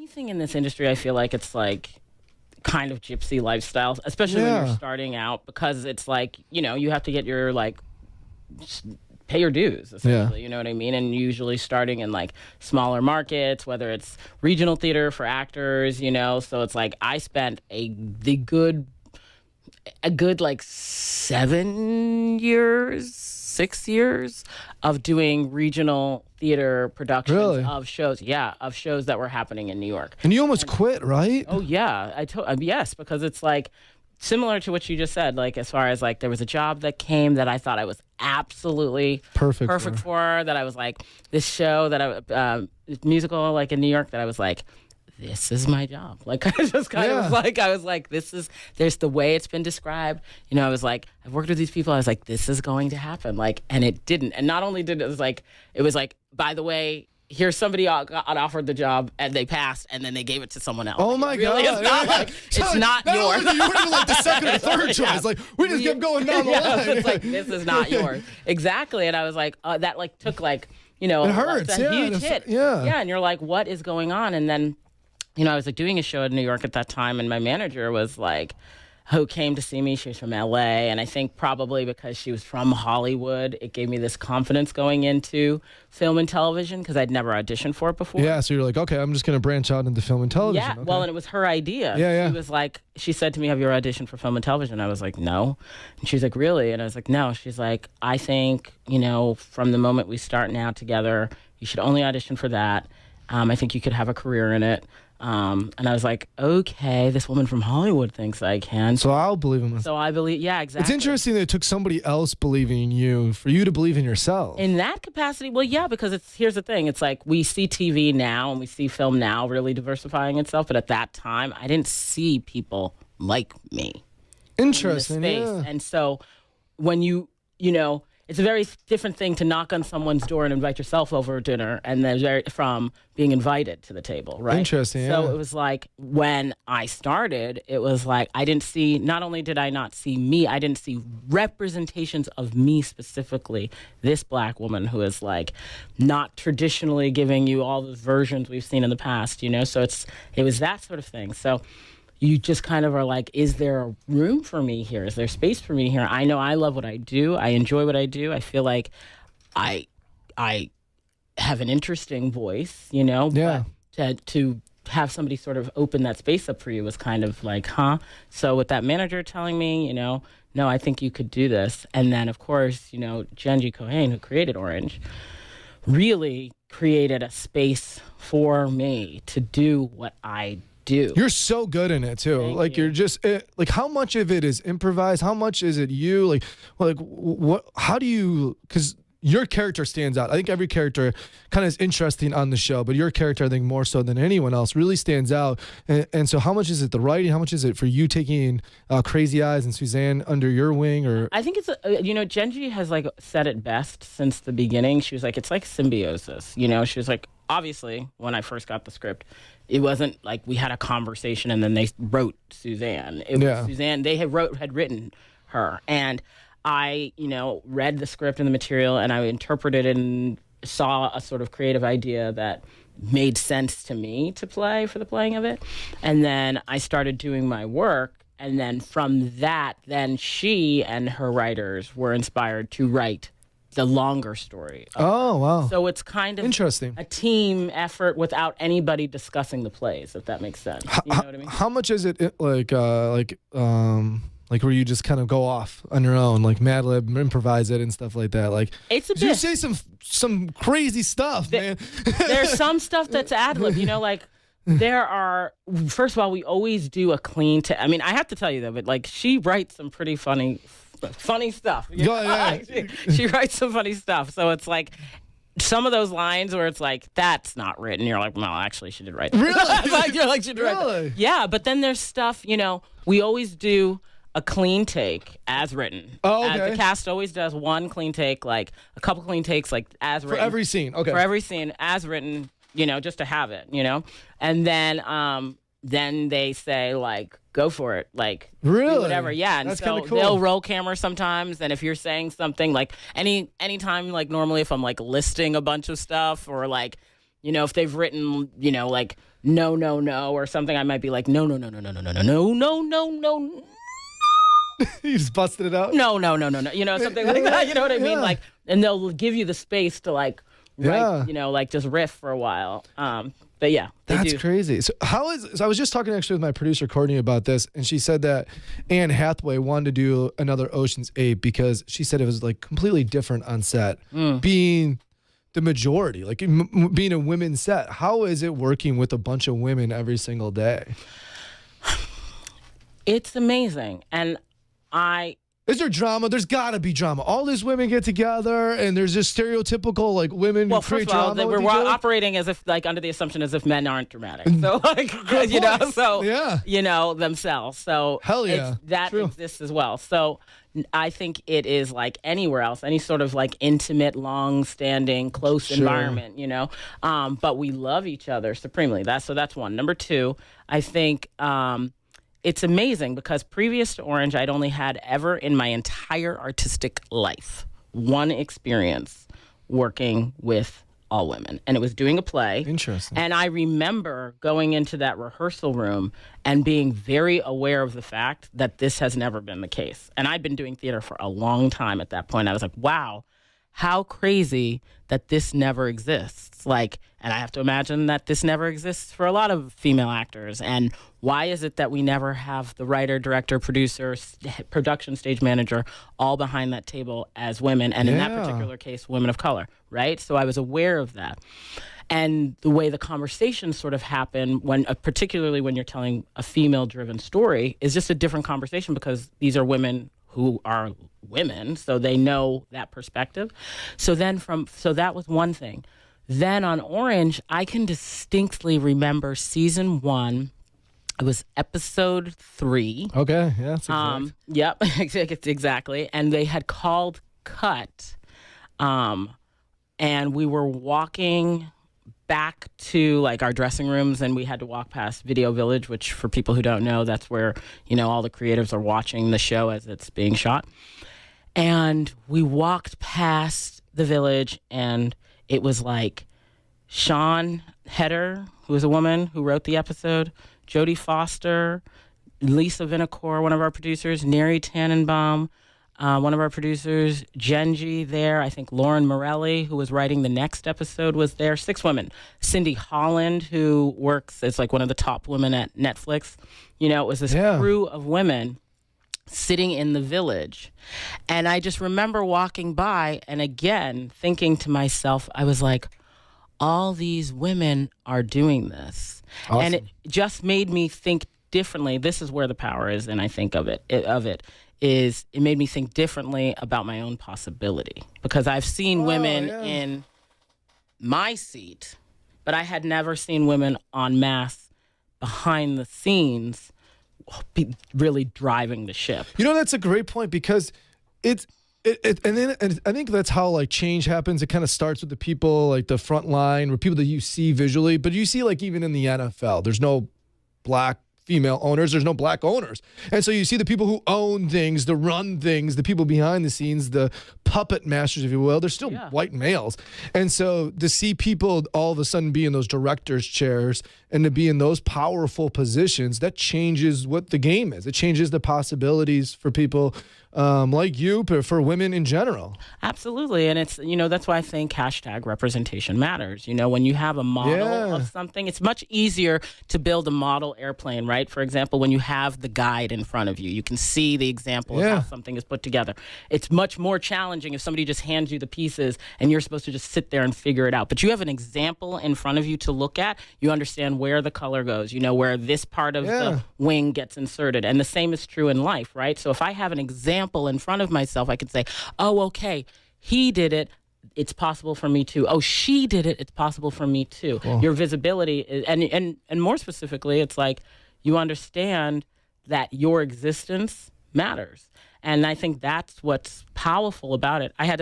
anything in this industry, I feel like it's like kind of gypsy lifestyle, especially when you're starting out, because it's like, you know, you have to get your like pay your dues, essentially. You know what I mean? And usually starting in like smaller markets, whether it's regional theater for actors, you know. So it's like I spent a good like 6 years of doing regional theater productions of shows. Yeah, of shows that were happening in New York. And you almost quit, right? Oh yeah, yes, because it's like similar to what you just said. Like as far as like there was a job that came that I thought I was absolutely perfect for. That I was like this show that musical like in New York that I was like, this is my job. Like I just kind of was like, there's the way it's been described. You know, I was like, I've worked with these people. I was like, this is going to happen. Like, and it didn't. And not only did it was like, by the way, here's somebody got offered the job and they passed and then they gave it to someone else. Oh my God. It's not like, it's not yours. You were like the second or third choice. Like we just kept going down the line. It's like, this is not yours. Exactly. And I was like, that like took like, you know, it hurts. a huge hit. Yeah. And you're like, what is going on? And then, you know, I was like doing a show in New York at that time, and my manager was like, who came to see me. She was from LA, and I think probably because she was from Hollywood, it gave me this confidence going into film and television because I'd never auditioned for it before. Yeah, so you're like, okay, I'm just going to branch out into film and television. Yeah, okay. Well, and it was her idea. Yeah. She was like, she said to me, have you ever auditioned for film and television? I was like, no. And she's like, really? And I was like, no. She's like, I think, you know, from the moment we start now together, you should only audition for that. I think you could have a career in it. And I was like, okay, this woman from Hollywood thinks I can. So I'll believe in myself. So I believe, yeah, exactly. It's interesting that it took somebody else believing in you for you to believe in yourself. In that capacity, well, yeah, because here's the thing. It's like we see TV now and we see film now really diversifying itself. But at that time, I didn't see people like me. Interesting, in this space. And so when you know, it's a very different thing to knock on someone's door and invite yourself over dinner and then from being invited to the table, right? Interesting, So it was like when I started, it was like I didn't see, not only did I not see me, I didn't see representations of me specifically, this black woman who is like not traditionally giving you all the versions we've seen in the past, you know? So it was that sort of thing. So you just kind of are like, is there room for me here? Is there space for me here? I know I love what I do. I enjoy what I do. I feel like I have an interesting voice, you know? Yeah. But to have somebody sort of open that space up for you was kind of like, huh? So with that manager telling me, you know, no, I think you could do this. And then, of course, you know, Genji Cohen, who created Orange, really created a space for me to do what I do. You're so good in it too. Thank you. You're just like, how much of it is improvised? How much is it you? Like what? How do you? Because your character stands out. I think every character kind of is interesting on the show, but your character, I think more so than anyone else, really stands out. And so, how much is it the writing? How much is it for you taking Crazy Eyes and Suzanne under your wing? Or I think it's you know, Genji has like said it best since the beginning. She was like, it's like symbiosis. You know, she was like, obviously, when I first got the script, it wasn't like we had a conversation and then they wrote Suzanne. It was Suzanne. They had written her, and I, you know, read the script and the material, and I interpreted it and saw a sort of creative idea that made sense to me to play for the playing of it. And then I started doing my work, and then from that, then she and her writers were inspired to write the longer story. Oh, wow. So it's kind of interesting. A team effort without anybody discussing the plays, if that makes sense. You know what I mean? How much is it like where you just kind of go off on your own, like Mad Lib, improvise it and stuff like that? Like, it's a bit. You say some crazy stuff, man. There's some stuff that's ad lib, you know, like there are. First of all, we always do a clean. I mean, I have to tell you though, but like she writes some pretty funny stuff. You know? Yeah. She writes some funny stuff, so it's like. Some of those lines where it's like, that's not written. You're like, well, actually, she did write that. Really? Like, you're like, she did write that. Yeah, but then there's stuff, you know, we always do a clean take as written. Oh, okay. The cast always does one clean take, like a couple clean takes, like as written. For every scene, okay. For every scene, as written, you know, just to have it, you know? And then they say, like, go for it, like, really? Do whatever, yeah. And that's so cool. They'll roll camera sometimes, and if you're saying something, like, anytime, like, normally if I'm, like, listing a bunch of stuff, or, like, you know, if they've written, you know, like, no, no, no, or something, I might be like, no, no, no, no, no, no, no, no, no, no, no, no. You just busted it out. No, no, no, no, no. Something like that. You know what I mean? Yeah. Like, and they'll give you the space to like, Yeah. write, like just riff for a while. But yeah, That's do. crazy. So I was just talking actually with my producer Courtney about this, and she said that Anne Hathaway wanted to do another Ocean's 8 because she said it was like completely different on set, being the majority, like being a women's set. How is it working with a bunch of women every single day? It's amazing, and Is there drama? There's got to be drama. All these women get together, and there's just stereotypical like women who create first of all, drama. we're with each other? operating as if like under the assumption as if men aren't dramatic. So like Yeah. Themselves. So Hell yeah. that True. exists as well. So I think it is like anywhere else, any sort of like intimate, long-standing, close environment, But we love each other supremely. That's one. Number two, I think. It's amazing because previous to Orange, I'd only had ever in my entire artistic life one experience working with all women, and it was doing a play. Interesting. And I remember going into that rehearsal room and being very aware of the fact that this has never been the case. And I'd been doing theater for a long time at that point. I was like, wow, how crazy that this never exists. Like, and I have to imagine that this never exists for a lot of female actors. And why is it that we never have the writer, director, producer, production stage manager all behind that table as women, and in that particular case, women of color, right? So I was aware of that. And the way the conversations sort of happen, particularly when you're telling a female-driven story, is just a different conversation because these are women who are women, so they know that perspective. So that was one thing. Then on Orange, I can distinctly remember season 1. It was episode 3. Okay, yeah, that's exact. Yep, exactly. And they had called cut, and we were walking back to like our dressing rooms, and we had to walk past Video Village, which for people who don't know, that's where all the creatives are watching the show as it's being shot. And we walked past the Village, and it was like Sean Heder, who was a woman who wrote the episode, Jodie Foster, Lisa Vinacore, one of our producers, Neri Tannenbaum, one of our producers, Genji there. I think Lauren Morelli, who was writing the next episode, was there. 6 women. Cindy Holland, who works as like one of the top women at Netflix. It was this crew of women sitting in the Village. And I just remember walking by and again thinking to myself, I was like, all these women are doing this. Awesome. And it just made me think differently. This is where the power is, and I think it made me think differently about my own possibility. Because I've seen women in my seat, but I had never seen women en masse behind the scenes really driving the ship. That's a great point because and I think that's how like change happens. It kind of starts with the people like the front line, or people that you see visually, but you see like even in the NFL, there's no black female owners, there's no black owners. And so you see the people who own things, the run things, the people behind the scenes, the puppet masters, if you will, they're still white males. And so to see people all of a sudden be in those directors' chairs and to be in those powerful positions, that changes what the game is. It changes the possibilities for people like you, but for women in general. Absolutely. And it's, that's why I think hashtag representation matters. When you have a model of something, it's much easier to build a model airplane, right? For example, when you have the guide in front of you, you can see the example of how something is put together. It's much more challenging if somebody just hands you the pieces and you're supposed to just sit there and figure it out. But you have an example in front of you to look at. You understand where the color goes, where this part of the wing gets inserted. And the same is true in life, right? So if I have an example in front of myself, I could say, oh, okay, he did it. It's possible for me too. Oh, she did it. It's possible for me too. Cool. Your visibility is, and more specifically, it's like you understand that your existence matters. And I think that's what's powerful about it. I had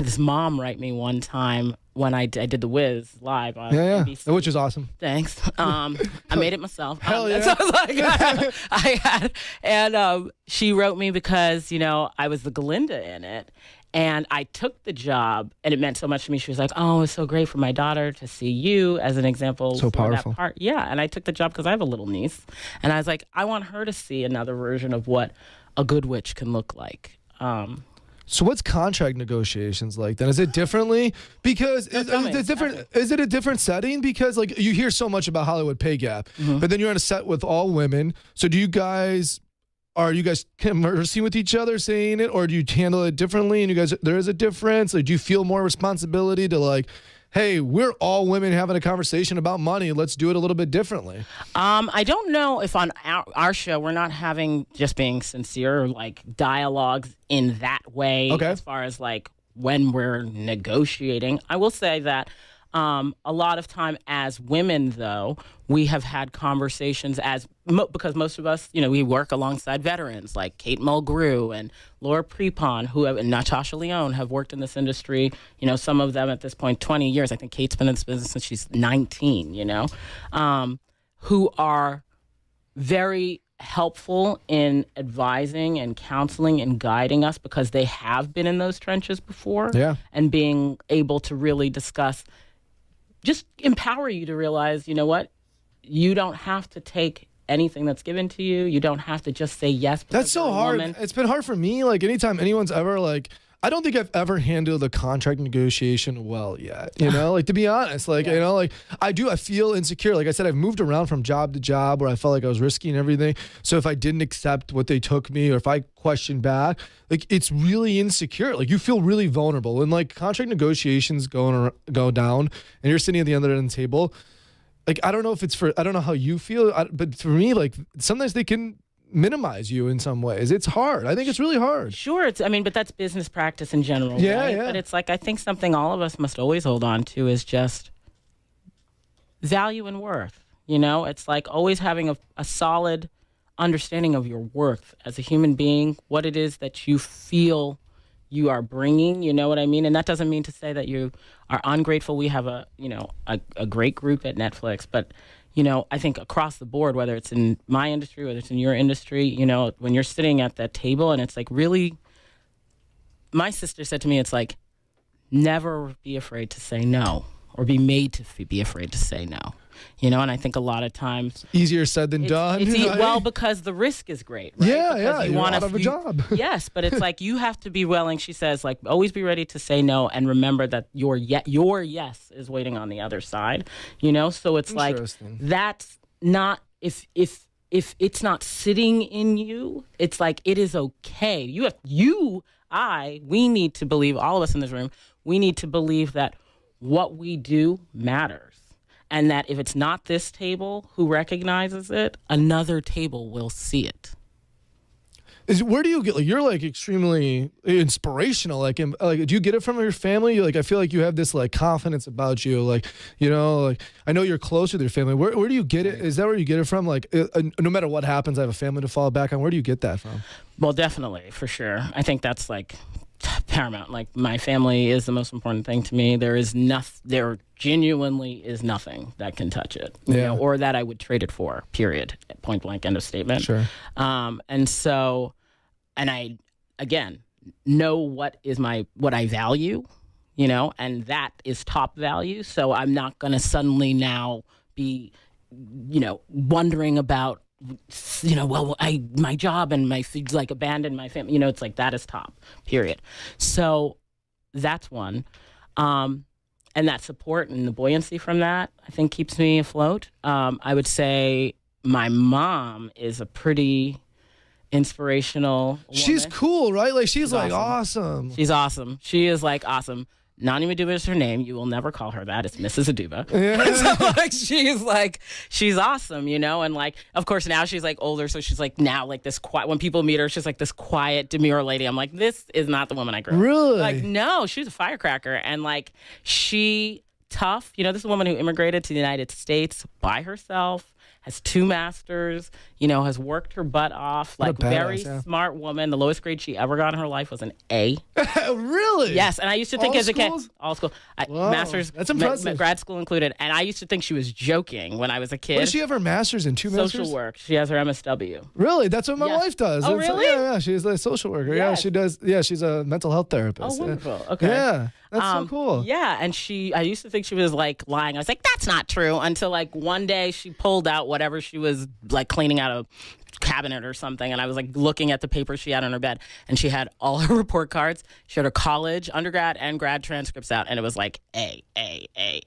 this mom write me one time when I did The Wiz live on NBC. Which is awesome. Thanks. I made it myself. Hell yeah. So I had, and she wrote me because, I was the Glinda in it. And I took the job, and it meant so much to me. She was like, "Oh, it's so great for my daughter to see you as an example." So for powerful. That part. Yeah, and I took the job because I have a little niece, and I was like, I want her to see another version of what a good witch can look like. So what's contract negotiations like then? Is it differently? Because it's different. Is it a different setting? Because like you hear so much about Hollywood pay gap, but then you're on a set with all women. So are you guys conversing with each other, saying it, or do you handle it differently? And there is a difference. Like, do you feel more responsibility to like, hey, we're all women having a conversation about money. Let's do it a little bit differently. I don't know if on our show we're not having just being sincere like dialogues in that way. Okay. As far as like when we're negotiating, I will say that a lot of time as women, though, we have had conversations because most of us, we work alongside veterans like Kate Mulgrew and Laura Prepon, and Natasha Lyonne have worked in this industry. Some of them at this point 20 years. I think Kate's been in this business since she's 19. Who are very helpful in advising and counseling and guiding us because they have been in those trenches before. Yeah. And being able to really discuss. Just empower you to realize, you know what? You don't have to take anything that's given to you. You don't have to just say yes. That's so hard. Woman. It's been hard for me. Like anytime anyone's ever like, I don't think I've ever handled a contract negotiation well yet. Like to be honest, like, Yeah. like I feel insecure. Like I said, I've moved around from job to job where I felt like I was risking everything. So if I didn't accept what they took me or if I questioned back, like it's really insecure. Like you feel really vulnerable. And like contract negotiations go down and you're sitting at the other end of the table. Like, I don't know how you feel, but for me, like sometimes they can minimize you in some ways. It's hard. I think it's really hard. Sure. But that's business practice in general. Yeah, right? yeah. But it's like, I think something all of us must always hold on to is just value and worth. It's like always having a solid understanding of your worth as a human being, what it is that you feel you are bringing, you know what I mean? And that doesn't mean to say that you are ungrateful. We have a great group at Netflix, but I think across the board, whether it's in my industry, whether it's in your industry, when you're sitting at that table and it's like really, my sister said to me, it's like, never be afraid to say no or be made to be afraid to say no. And I think a lot of times easier said than done. Right? Well, because the risk is great, right? Yeah, because you're out of a job. Yes, but it's like you have to be willing. She says, like, always be ready to say no and remember that your yes is waiting on the other side. So it's like that's not if it's not sitting in you. It's like it is okay. We need to believe, all of us in this room. We need to believe that what we do matters. And that if it's not this table who recognizes it, another table will see it. Where do you get, like, you're like extremely inspirational. Like, do you get it from your family? Like, I feel like you have this like confidence about you. Like, like I know you're close with your family. Where do you get it? Is that where you get it from? Like, no matter what happens, I have a family to fall back on. Where do you get that from? Well, definitely, for sure. I think that's like paramount. Like my family is the most important thing to me. There genuinely is nothing that can touch it, or that I would trade it for, period, point blank, end of statement. Sure. And I, again, know what I value, and that is top value. So I'm not going to suddenly now be, wondering about, my job and like abandon my family, it's like that is top, period. So that's one. And that support and the buoyancy from that, I think, keeps me afloat. I would say my mom is a pretty inspirational woman. She's cool, right? Like she's like awesome. She's awesome. She is like awesome. Nani Aduba is her name. You will never call her that. It's Mrs. Aduba. Yeah. So she's awesome, and like, of course now she's like older, so she's like now like this quiet. When people meet her, she's like this quiet, demure lady. I'm like, this is not the woman I grew up. Really? Like, no, she's a firecracker, and like tough. This is a woman who immigrated to the United States by herself. has 2 masters, has worked her butt off, What a like badass, very yeah. smart woman. The lowest grade she ever got in her life was an A. Really? Yes, and I used to think All as a kid, schools? all school, Wow, masters, that's impressive. grad school included, and I used to think she was joking when I was a kid. What does she have her master's in? 2 masters? Social work. She has her MSW. Really? That's what my Yes. wife does. Oh, It's- really? Yeah, she's a social worker. Yeah, Yes. she does. Yeah, she's a mental health therapist. Oh, wonderful. Okay. Yeah, that's so cool. Yeah, and I used to think she was like lying. I was like, that's not true. Until like one day she pulled out whatever she was like cleaning out a cabinet or something, and I was like looking at the papers she had on her bed, and she had all her report cards. She had her college, undergrad, and grad transcripts out, and it was like A.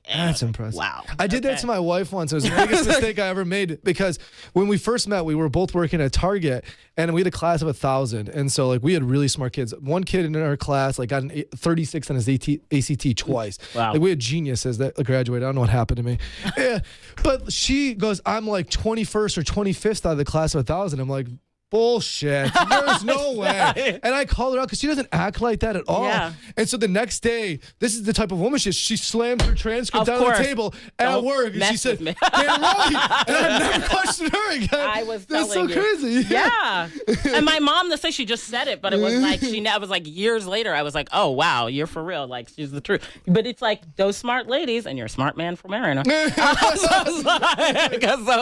That's impressive. Wow. I did that to my wife once. It was the biggest mistake I ever made because when we first met, we were both working at Target and we had a class of 1,000. And so like we had really smart kids. One kid in our class like got an 36 on his ACT twice. Wow. Like we had geniuses that graduated. I don't know what happened to me. Yeah. But she goes, I'm like 21st or 25th out of the class of 1,000. I'm like, bullshit. There's no way. And I called her out because she doesn't act like that at all. Yeah. And so the next day, this is the type of woman she is. She slammed her transcript Of down on course. the table at Don't work. And mess she said, with me. "Damn right." And I never questioned her again. I was That's so telling you. crazy. Yeah. And my mom, to say she just said it, but it was like, it was like years later, I was like, oh, wow, you're for real. Like, she's the truth. But it's like those smart ladies, and you're a smart man for marrying her. So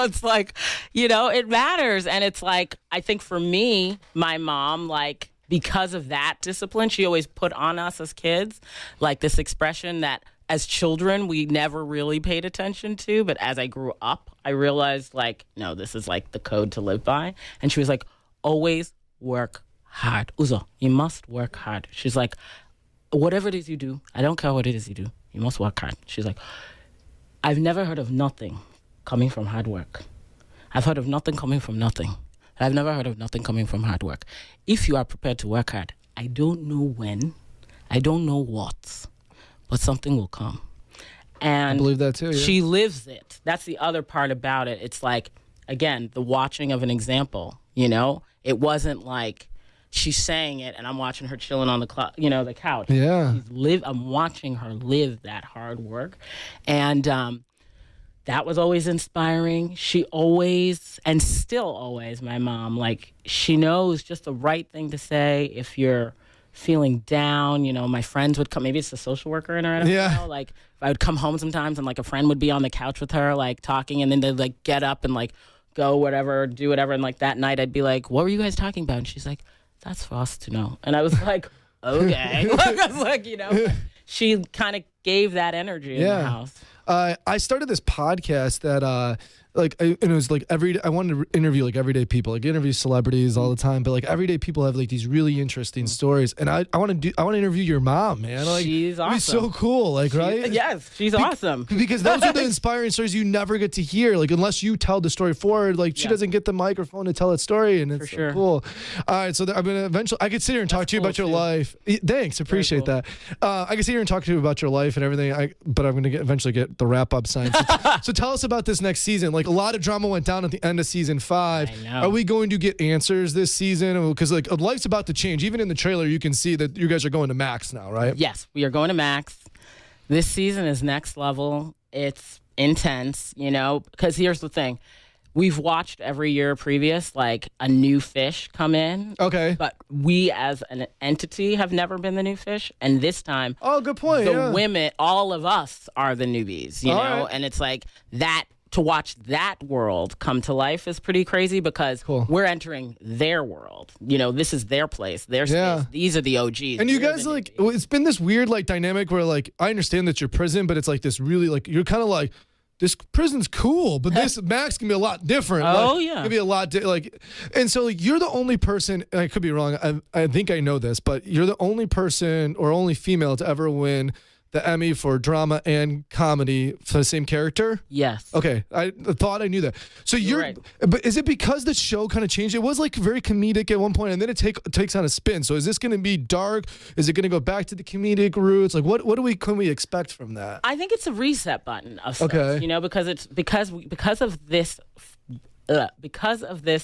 it's like, it matters. And it's like, I think for me, my mom, like, because of that discipline, she always put on us as kids, like this expression that as children, we never really paid attention to. But as I grew up, I realized, like, no, this is like the code to live by. And she was like, always work hard. Uzo, you must work hard. She's like, whatever it is you do, I don't care what it is you do, you must work hard. She's like, I've never heard of nothing coming from hard work. I've heard of nothing coming from nothing. I've never heard of nothing coming from hard work. If you are prepared to work hard, I don't know when, I don't know what, but something will come. And I believe that too. Yeah. she lives it. That's the other part about it. It's like, again, the watching of an example, It wasn't like she's saying it and I'm watching her chilling on the the couch. Yeah. I'm watching her live that hard work. And that was always inspiring. She always, and still always, my mom, like, she knows just the right thing to say if you're feeling down. My friends would come, maybe it's the social worker in her, I don't know. Like, I would come home sometimes and like a friend would be on the couch with her, like talking, and then they'd like get up and like go whatever, do whatever. And like that night I'd be like, what were you guys talking about? And she's like, that's for us to know. And I was like, okay. I was like, she kind of gave that energy in the house. I started this podcast that and it was like I wanted to interview like everyday people, like interview celebrities all the time, but like everyday people have like these really interesting stories, and I want to interview your mom, man. Like, she's awesome. It'd be so cool, like, right? Yes, she's awesome. Because those are the inspiring stories you never get to hear, like unless you tell the story forward. Like she doesn't get the microphone to tell that story, and it's so cool. All right, so I'm gonna eventually. I could sit here and talk to you about your life. Thanks, appreciate that. I could sit here and talk to you about your life and everything. But I'm gonna eventually get the wrap up sign. So tell us about this next season. Like a lot of drama went down at the end of season 5. I know. Are we going to get answers this season? Because like life's about to change. Even in the trailer, you can see that you guys are going to Max now, right? Yes, we are going to Max. This season is next level. It's intense, because here's the thing. We've watched every year previous, like a new fish come in. Okay. But we as an entity have never been the new fish. And this time, Oh, good point. the women, all of us are the newbies, you know? All right. And it's like that, to watch that world come to life is pretty crazy because we're entering their world. This is their place, their space. These are the OGs. And you guys like, it's been this weird like dynamic where like, I understand that you're prison, but it's like this really like, you're kind of like, this prison's cool, but this Max can be a lot different. Oh, like, yeah. It can be a lot and so like you're the only person, and I could be wrong, I think I know this, but you're the only person or only female to ever win the Emmy for drama and comedy for the same character? Yes. Okay, I thought I knew that. So you're right. But is it because the show kind of changed? It was like very comedic at one point, and then it takes on a spin. So is this going to be dark? Is it going to go back to the comedic roots? Like what can we expect from that? I think it's a reset button of stuff, Okay. Because it's because of this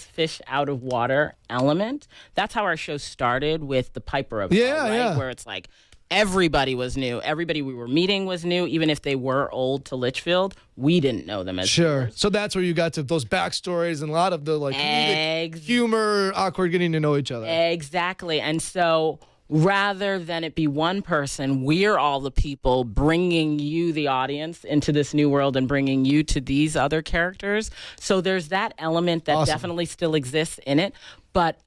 fish out of water element. That's how our show started with the Piper of Yeah, right? yeah. Where it's like everybody was new. Everybody we were meeting was new. Even if they were old to Litchfield, we didn't know them as Sure. viewers. So that's where you got to those backstories and a lot of the like comedic humor, awkward getting to know each other. Exactly. And so rather than it be one person, we're all the people bringing you, the audience, into this new world and bringing you to these other characters. So there's that element that definitely still exists in it. But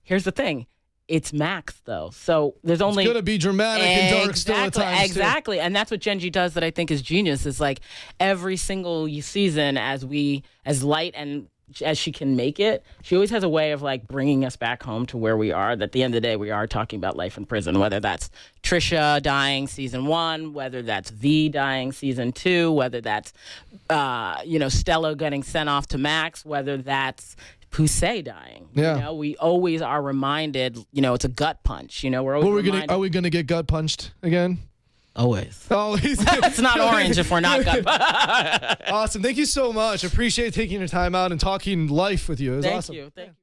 here's the thing. It's Max, though. So there's only... It's going to be dramatic and dark still at times, Exactly. And that's what Genji does that I think is genius, is like every single season as light and as she can make it, she always has a way of like bringing us back home to where we are. That at the end of the day, we are talking about life in prison, whether that's Trisha dying season 1, whether that's V dying season 2, whether that's, Stella getting sent off to Max, whether that's Pusey dying. Yeah. You know, we always are reminded, it's a gut punch. We're always Are we gonna get gut punched again? Always. Always. It's not orange if we're not gut punched. Awesome. Thank you so much. Appreciate taking your time out and talking life with you. It was awesome. Thank you.